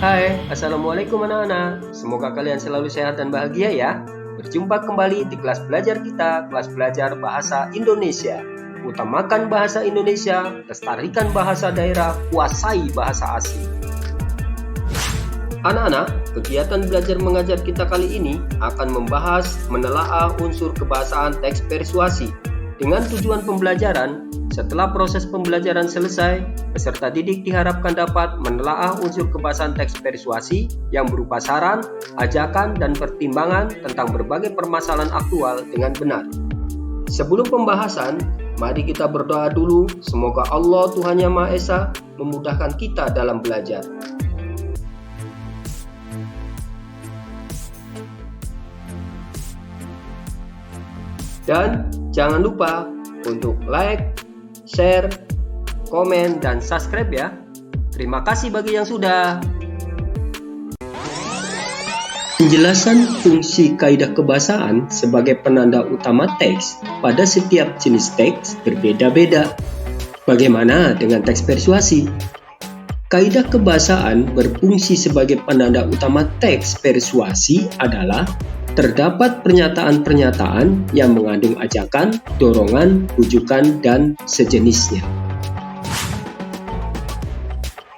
Hai, Assalamualaikum anak-anak. Semoga kalian selalu sehat dan bahagia ya. Berjumpa kembali di kelas belajar kita, kelas belajar bahasa Indonesia. Utamakan bahasa Indonesia, lestarikan bahasa daerah, kuasai bahasa asing. Anak-anak, kegiatan belajar mengajar kita kali ini akan membahas menelaah unsur kebahasaan teks persuasi. Dengan tujuan pembelajaran, setelah proses pembelajaran selesai, peserta didik diharapkan dapat menelaah unsur kebahasaan teks persuasi yang berupa saran, ajakan, dan pertimbangan tentang berbagai permasalahan aktual dengan benar. Sebelum pembahasan, mari kita berdoa dulu. Semoga Allah Tuhan Yang Maha Esa memudahkan kita dalam belajar. Dan jangan lupa untuk like, share, komen, dan subscribe ya. Terima kasih bagi yang sudah. Penjelasan fungsi kaidah kebahasaan sebagai penanda utama teks pada setiap jenis teks berbeda-beda. Bagaimana dengan teks persuasi? Kaidah kebahasaan berfungsi sebagai penanda utama teks persuasi adalah terdapat pernyataan-pernyataan yang mengandung ajakan, dorongan, rujukan, dan sejenisnya.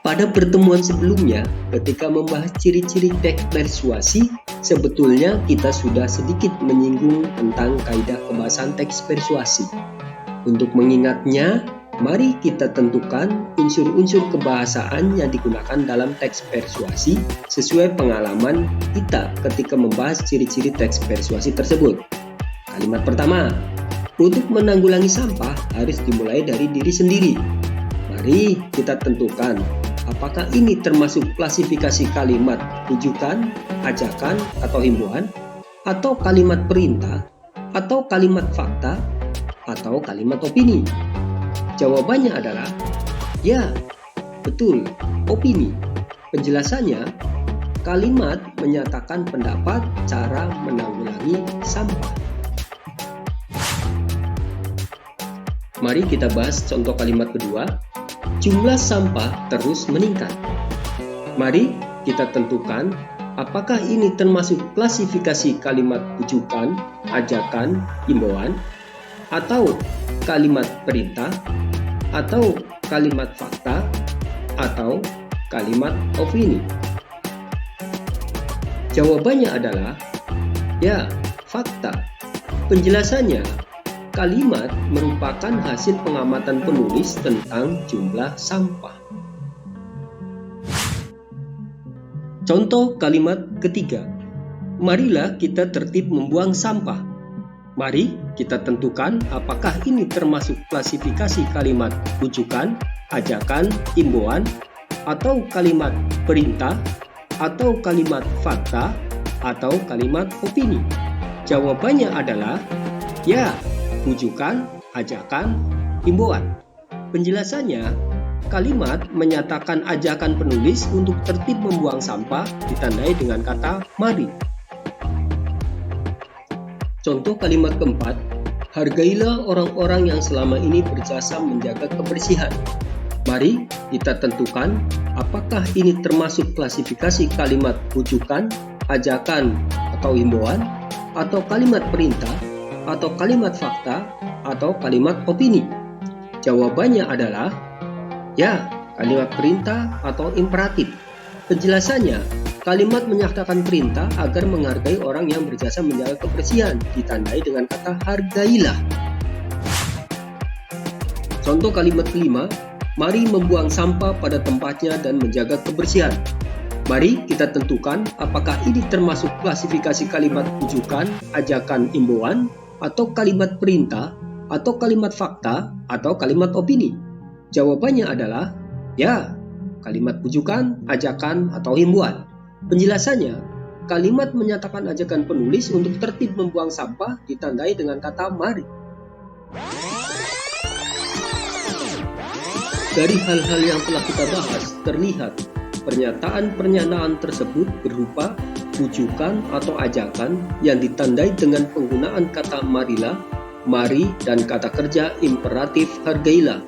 Pada pertemuan sebelumnya, ketika membahas ciri-ciri teks persuasi, sebetulnya kita sudah sedikit menyinggung tentang kaidah kebahasaan teks persuasi. Untuk mengingatnya, mari kita tentukan unsur-unsur kebahasaan yang digunakan dalam teks persuasi sesuai pengalaman kita ketika membahas ciri-ciri teks persuasi tersebut. Kalimat pertama, untuk menanggulangi sampah harus dimulai dari diri sendiri. Mari kita tentukan apakah ini termasuk klasifikasi kalimat rujukan, ajakan, atau himbauan, atau kalimat perintah, atau kalimat fakta, atau kalimat opini. Jawabannya adalah, ya, betul, opini. Penjelasannya, kalimat menyatakan pendapat cara menanggulangi sampah. Mari kita bahas contoh kalimat kedua, jumlah sampah terus meningkat. Mari kita tentukan apakah ini termasuk klasifikasi kalimat rujukan, ajakan, himbauan, atau kalimat perintah, atau kalimat fakta, atau kalimat opini. Jawabannya adalah, ya, fakta. Penjelasannya, kalimat merupakan hasil pengamatan penulis tentang jumlah sampah. Contoh kalimat ketiga, marilah kita tertib membuang sampah. Mari kita tentukan apakah ini termasuk klasifikasi kalimat rujukan, ajakan, himbauan, atau kalimat perintah, atau kalimat fakta, atau kalimat opini. Jawabannya adalah, ya, rujukan, ajakan, himbauan. Penjelasannya, kalimat menyatakan ajakan penulis untuk tertib membuang sampah ditandai dengan kata mari. Contoh kalimat keempat, hargailah orang-orang yang selama ini berjasa menjaga kebersihan. Mari kita tentukan apakah ini termasuk klasifikasi kalimat rujukan, ajakan, atau himbauan, atau kalimat perintah, atau kalimat fakta, atau kalimat opini. Jawabannya adalah, ya, kalimat perintah atau imperatif. Penjelasannya, kalimat menyatakan perintah agar menghargai orang yang berjasa menjaga kebersihan, ditandai dengan kata hargailah. Contoh kalimat kelima, mari membuang sampah pada tempatnya dan menjaga kebersihan. Mari kita tentukan apakah ini termasuk klasifikasi kalimat rujukan, ajakan, himbauan, atau kalimat perintah, atau kalimat fakta, atau kalimat opini. Jawabannya adalah, ya, kalimat rujukan, ajakan, atau himbauan. Penjelasannya, kalimat menyatakan ajakan penulis untuk tertib membuang sampah ditandai dengan kata mari. Dari hal-hal yang telah kita bahas, terlihat pernyataan-pernyataan tersebut berupa rujukan atau ajakan yang ditandai dengan penggunaan kata marilah, mari, dan kata kerja imperatif hargailah.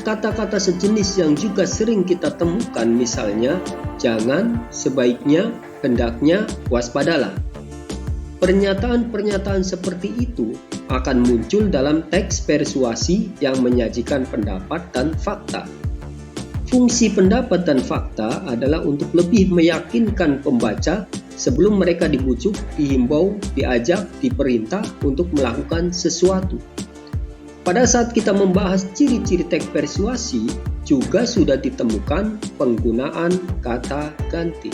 kata-kata sejenis yang juga sering kita temukan, misalnya jangan, sebaiknya, hendaknya, waspadalah. Pernyataan-pernyataan seperti itu akan muncul dalam teks persuasi yang menyajikan pendapat dan fakta. Fungsi pendapat dan fakta adalah untuk lebih meyakinkan pembaca sebelum mereka dibujuk, dihimbau, diajak, diperintah untuk melakukan sesuatu. Pada saat kita membahas ciri-ciri teks persuasi, juga sudah ditemukan penggunaan kata ganti.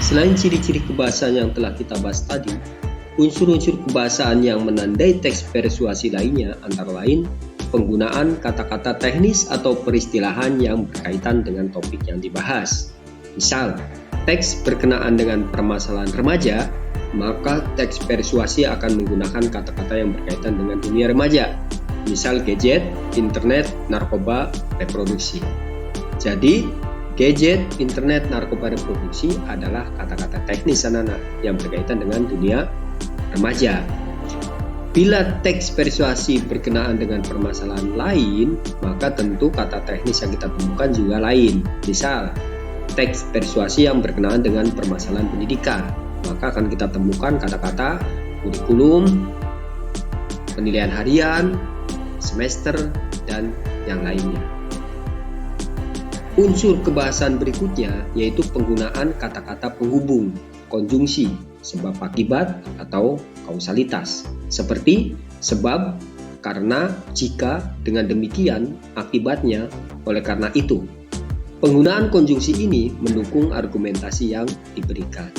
Selain ciri-ciri kebahasaan yang telah kita bahas tadi, unsur-unsur kebahasaan yang menandai teks persuasi lainnya antara lain penggunaan kata-kata teknis atau peristilahan yang berkaitan dengan topik yang dibahas. Misal, teks berkenaan dengan permasalahan remaja, maka teks persuasi akan menggunakan kata-kata yang berkaitan dengan dunia remaja. Misal gadget, internet, narkoba, reproduksi. Jadi, gadget, internet, narkoba, reproduksi adalah kata-kata teknis anak-anak yang berkaitan dengan dunia remaja. Bila teks persuasi berkenaan dengan permasalahan lain, maka tentu kata teknis yang kita temukan juga lain. Misal, teks persuasi yang berkenaan dengan permasalahan pendidikan, maka akan kita temukan kata-kata kurikulum, penilaian harian, semester, dan yang lainnya. Unsur kebahasaan berikutnya yaitu penggunaan kata-kata penghubung, konjungsi, sebab akibat atau kausalitas. Seperti sebab, karena, jika, dengan demikian, akibatnya, oleh karena itu. Penggunaan konjungsi ini mendukung argumentasi yang diberikan.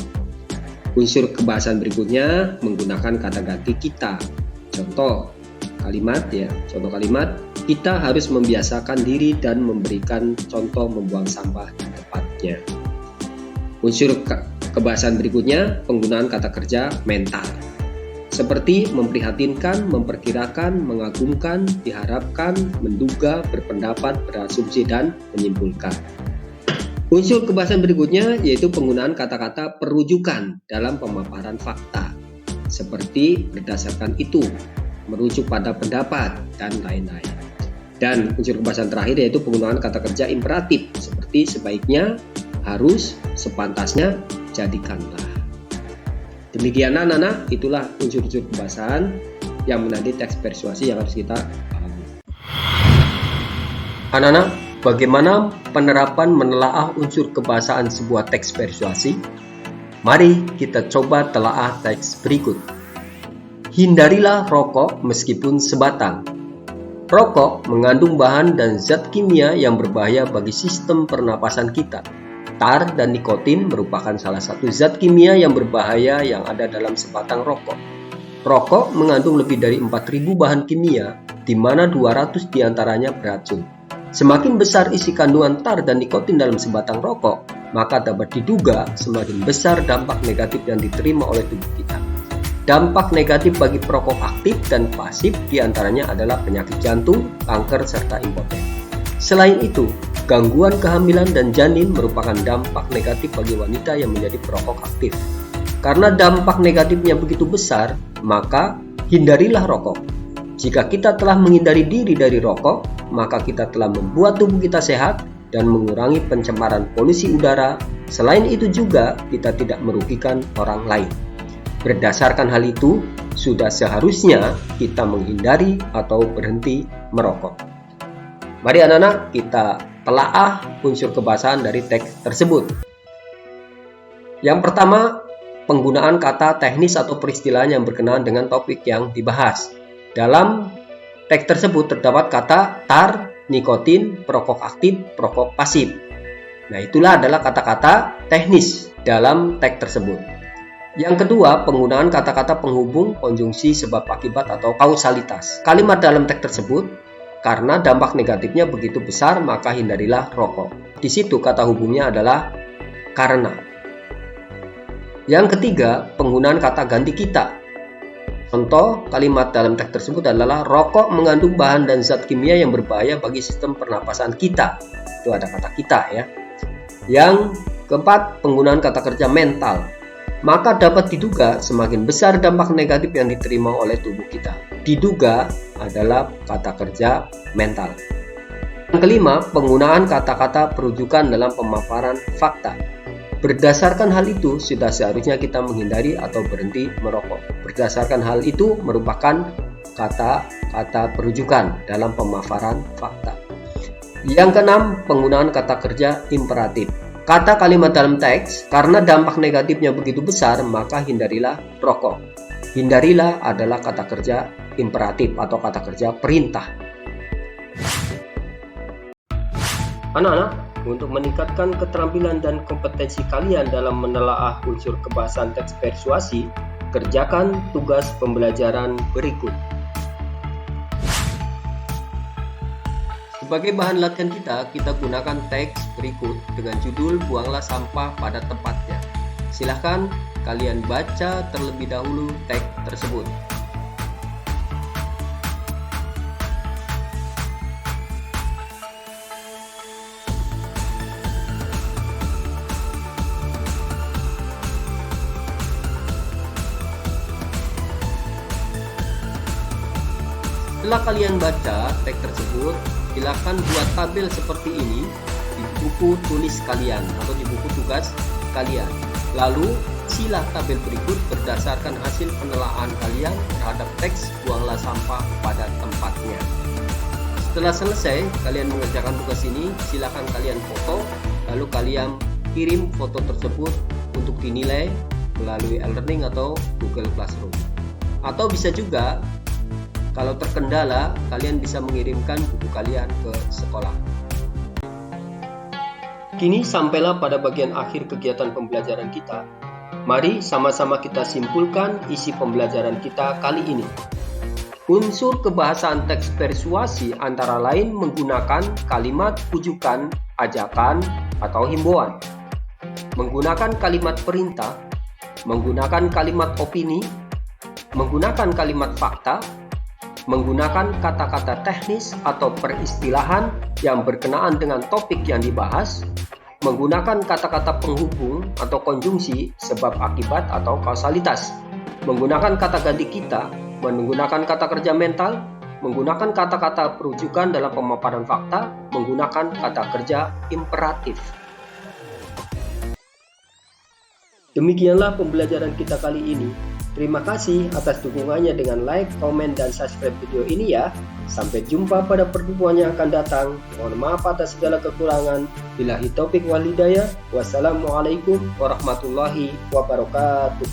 Unsur kebahasaan berikutnya menggunakan kata ganti kita. Contoh kalimat, kita harus membiasakan diri dan memberikan contoh membuang sampah di tempatnya. Unsur kebahasaan berikutnya penggunaan kata kerja mental. Seperti memprihatinkan, memperkirakan, mengagumkan, diharapkan, menduga, berpendapat, berasumsi, dan menyimpulkan. Unsur kebahasaan berikutnya yaitu penggunaan kata-kata perujukan dalam pemaparan fakta. Seperti berdasarkan itu, merujuk pada pendapat, dan lain-lain. Dan unsur kebahasaan terakhir yaitu penggunaan kata kerja imperatif seperti sebaiknya, harus, sepantasnya, jadikanlah. Demikian anak-anak, itulah unsur-unsur kebahasaan yang menandai teks persuasi yang harus kita pahami. Anak-anak, bagaimana penerapan menelaah unsur kebahasaan sebuah teks persuasi? Mari kita coba telaah teks berikut. Hindarilah rokok meskipun sebatang. Rokok mengandung bahan dan zat kimia yang berbahaya bagi sistem pernapasan kita. Tar dan nikotin merupakan salah satu zat kimia yang berbahaya yang ada dalam sebatang rokok. Rokok mengandung lebih dari 4.000 bahan kimia, di mana 200 diantaranya beracun. Semakin besar isi kandungan tar dan nikotin dalam sebatang rokok, maka dapat diduga semakin besar dampak negatif yang diterima oleh tubuh kita. Dampak negatif bagi perokok aktif dan pasif diantaranya adalah penyakit jantung, kanker, serta impoten. Selain itu, gangguan kehamilan dan janin merupakan dampak negatif bagi wanita yang menjadi perokok aktif. Karena dampak negatifnya begitu besar, maka hindarilah rokok. Jika kita telah menghindari diri dari rokok, maka kita telah membuat tubuh kita sehat dan mengurangi pencemaran polusi udara. Selain itu juga, kita tidak merugikan orang lain. Berdasarkan hal itu, sudah seharusnya kita menghindari atau berhenti merokok. Mari anak-anak kita telaah unsur kebahasaan dari teks tersebut. Yang pertama, penggunaan kata teknis atau peristilahan yang berkenaan dengan topik yang dibahas. Dalam teks tersebut terdapat kata tar, nikotin, perokok aktif, perokok pasif. Nah, itulah adalah kata-kata teknis dalam teks tersebut. Yang kedua, penggunaan kata-kata penghubung, konjungsi, sebab akibat atau kausalitas. Kalimat dalam teks tersebut, karena dampak negatifnya begitu besar, maka hindarilah rokok. Di situ kata hubungnya adalah karena. Yang ketiga, penggunaan kata ganti kita. Contoh kalimat dalam teks tersebut adalah rokok mengandung bahan dan zat kimia yang berbahaya bagi sistem pernapasan kita. Itu ada kata kita ya. Yang keempat, penggunaan kata kerja mental. maka dapat diduga semakin besar dampak negatif yang diterima oleh tubuh kita. Diduga adalah kata kerja mental. Yang kelima, penggunaan kata-kata perujukan dalam pemaparan fakta. Berdasarkan hal itu, sudah seharusnya kita menghindari atau berhenti merokok. Berdasarkan hal itu merupakan kata-kata perujukan dalam pemaparan fakta. Yang keenam, penggunaan kata kerja imperatif. Kata kalimat dalam teks, karena dampak negatifnya begitu besar, maka hindarilah rokok. Hindarilah adalah kata kerja imperatif atau kata kerja perintah. Anak-anak, untuk meningkatkan keterampilan dan kompetensi kalian dalam menelaah unsur kebahasan teks persuasi, kerjakan tugas pembelajaran berikut. Sebagai bahan latihan kita gunakan teks berikut dengan judul "Buanglah sampah pada tempatnya". Silahkan kalian baca terlebih dahulu teks tersebut. Setelah kalian baca teks tersebut, silakan buat tabel seperti ini di buku tulis kalian atau di buku tugas kalian. Lalu, isilah tabel berikut berdasarkan hasil penelaahan kalian terhadap teks "Buanglah sampah pada tempatnya". Setelah selesai kalian mengerjakan tugas ini, silakan kalian foto, lalu kalian kirim foto tersebut untuk dinilai melalui e-learning atau Google Classroom. Atau bisa juga, kalau terkendala, kalian bisa mengirimkan buku kalian ke sekolah. Kini sampailah pada bagian akhir kegiatan pembelajaran kita. Mari sama-sama kita simpulkan isi pembelajaran kita kali ini. Unsur kebahasaan teks persuasi antara lain menggunakan kalimat pujukan, ajakan, atau himbauan, menggunakan kalimat perintah, menggunakan kalimat opini, menggunakan kalimat fakta, menggunakan kata-kata teknis atau peristilahan yang berkenaan dengan topik yang dibahas, menggunakan kata-kata penghubung atau konjungsi sebab akibat atau kausalitas, menggunakan kata ganti kita, menggunakan kata kerja mental, menggunakan kata-kata perujukan dalam pemaparan fakta, menggunakan kata kerja imperatif. Demikianlah pembelajaran kita kali ini. Terima kasih atas dukungannya dengan like, komen, dan subscribe video ini ya. Sampai jumpa pada pertemuan yang akan datang. Mohon maaf atas segala kekurangan. Billahi taufiq wal hidayah. Wassalamualaikum warahmatullahi wabarakatuh.